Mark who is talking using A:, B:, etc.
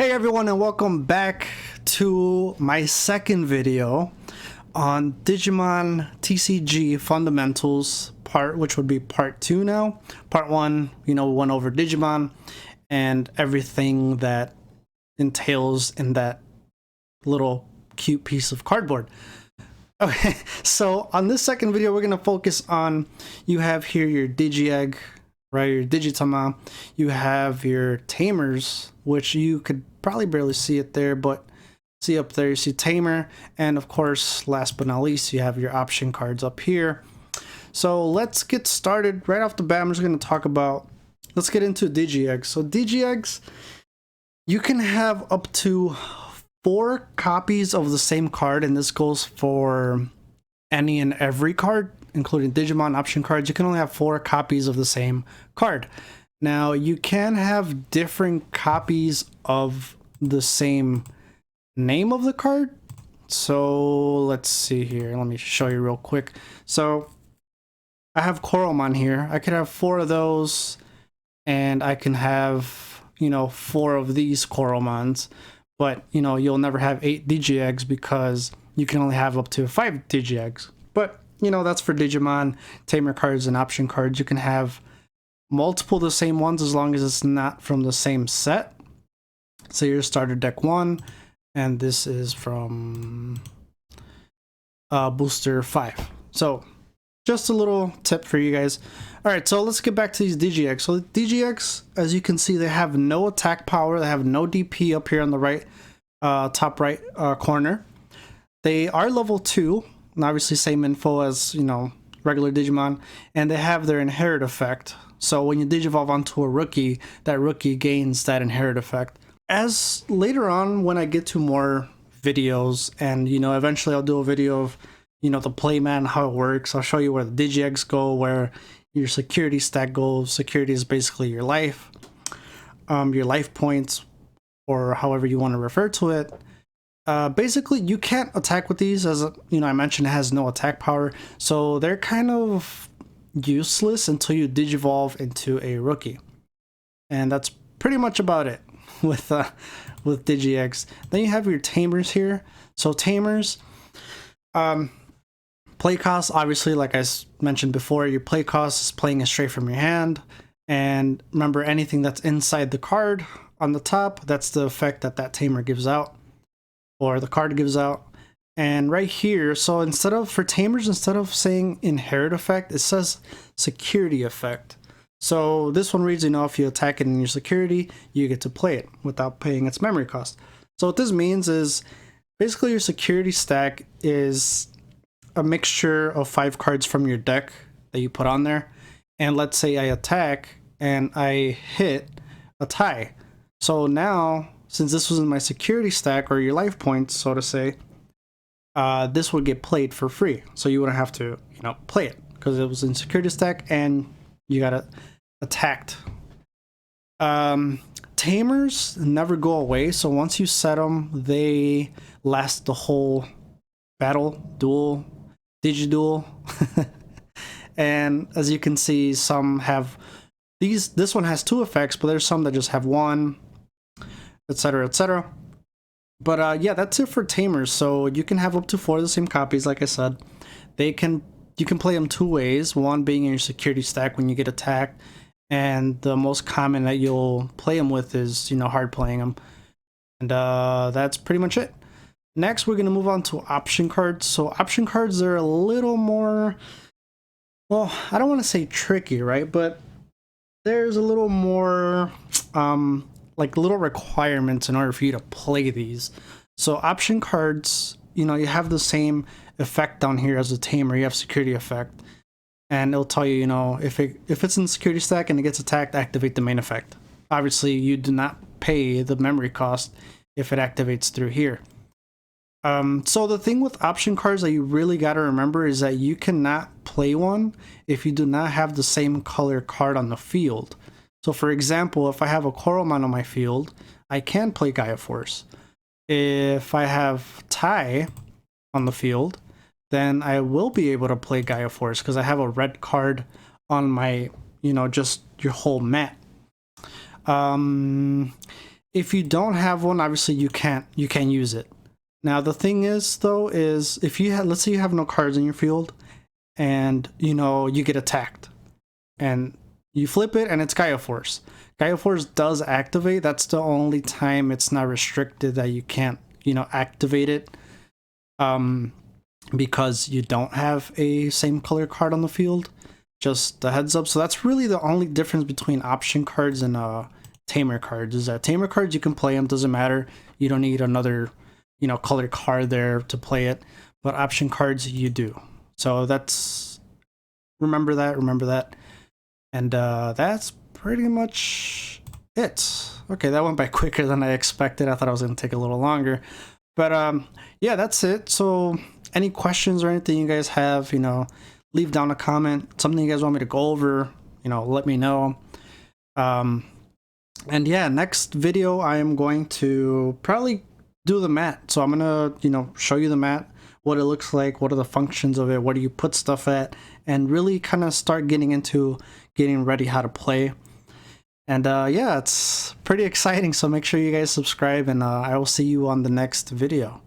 A: Hey everyone, and welcome back to my second video on Digimon TCG Fundamentals which would be part 2 now. Part 1, we went over Digimon and everything that entails in that little cute piece of cardboard. Okay, so on this second video, we're going to focus on, you have here your digi-egg, right, your Digitama, you have your Tamers, which you could probably barely see it there, but see up there, you see Tamer, and of course, last but not least, you have your option cards up here. So let's get started. Right off the bat, I'm just going to talk about, let's get into digi-eggs. So digi-eggs, you can have up to 4 copies of the same card, and this goes for any and every card, including Digimon option cards. You can only have 4 copies of the same card. Now, you can have different copies of the same name of the card. So let's see here. Let me show you real quick. So I have Coromon here. I could have 4 of those, and I can have, 4 of these Coromons. But, you'll never have 8 digi-eggs because you can only have up to 5 digi-eggs. But, that's for Digimon, Tamer cards, and option cards. You can have multiple of the same ones as long as it's not from the same set. So your starter deck 1, and this is from booster 5. So just a little tip for you guys. All right, so let's get back to these digi-eggs. So digi-eggs, as you can see, they have no attack power. They have no DP up here on the right, top right corner. They are level 2, and obviously same info as, regular Digimon, and they have their inherit effect. So when you digivolve onto a rookie, that rookie gains that inherit effect. As later on, when I get to more videos, and eventually I'll do a video of the playmat, how it works. I'll show you where the digi-eggs go, where your security stack goes. Security is basically your life points, or however you want to refer to it. Basically, you can't attack with these, as I mentioned, it has no attack power, so they're kind of useless until you digivolve into a rookie, and that's pretty much about it with digi-eggs. Then you have your Tamers here. So Tamers, play cost, obviously, like I mentioned before, your play cost is playing it straight from your hand. And remember, anything that's inside the card on the top, that's the effect that Tamer gives out, or the card gives out. And right here, so for Tamers, instead of saying inherit effect, it says security effect. So this one reads, if you attack it in your security, you get to play it without paying its memory cost. So what this means is, basically your security stack is a mixture of 5 cards from your deck that you put on there. And let's say I attack and I hit a tie. So now, since this was in my security stack, or your life points, so to say, this would get played for free. So you wouldn't have to, play it because it was in security stack and you got attacked. Tamers never go away. So once you set them, they last the whole battle, duel, digi-duel. And as you can see, some have this one has 2 effects, but there's some that just have 1, etc., etc. But yeah, that's it for Tamers. So you can have up to 4 of the same copies, like I said. You can play them 2 ways, one being in your security stack when you get attacked, and the most common that you'll play them with is, hard playing them. And that's pretty much it. Next, we're going to move on to option cards. So option cards are a little more, well, I don't want to say tricky, right? But there's a little more, like little requirements in order for you to play these. So option cards, you have the same effect down here as a Tamer. You have security effect, and it'll tell you, if it's in the security stack and it gets attacked, activate the main effect. Obviously, you do not pay the memory cost if it activates through here. So the thing with option cards that you really got to remember is that you cannot play one if you do not have the same color card on the field. So for example, if I have a Coromon on my field, I can play Gaia Force. If I have Tai on the field, then I will be able to play Gaia Force because I have a red card on my, just your whole mat. If you don't have one, obviously you can't use it. Now the thing is though, is if you have, let's say you have no cards in your field, and you know you get attacked, and you flip it and it's Gaia Force. Gaia Force does activate. That's the only time it's not restricted that you can't, you know, activate it. Because you don't have a same color card on the field. Just a heads up. So that's really the only difference between option cards and Tamer cards, is that Tamer cards you can play them, doesn't matter. You don't need another, you know, color card there to play it. But option cards you do. So that's, remember that. And that's pretty much it. Okay, that went by quicker than I expected. I thought I was gonna take a little longer. But yeah, that's it. So any questions or anything you guys have, you know, leave down a comment. Something you guys want me to go over, you know, let me know. And yeah, next video I am going to probably do the mat. So I'm gonna, you know, show you the mat, what it looks like, what are the functions of it, where do you put stuff at, and really kind of start getting into getting ready how to play. And yeah, it's pretty exciting. So make sure you guys subscribe, and I will see you on the next video.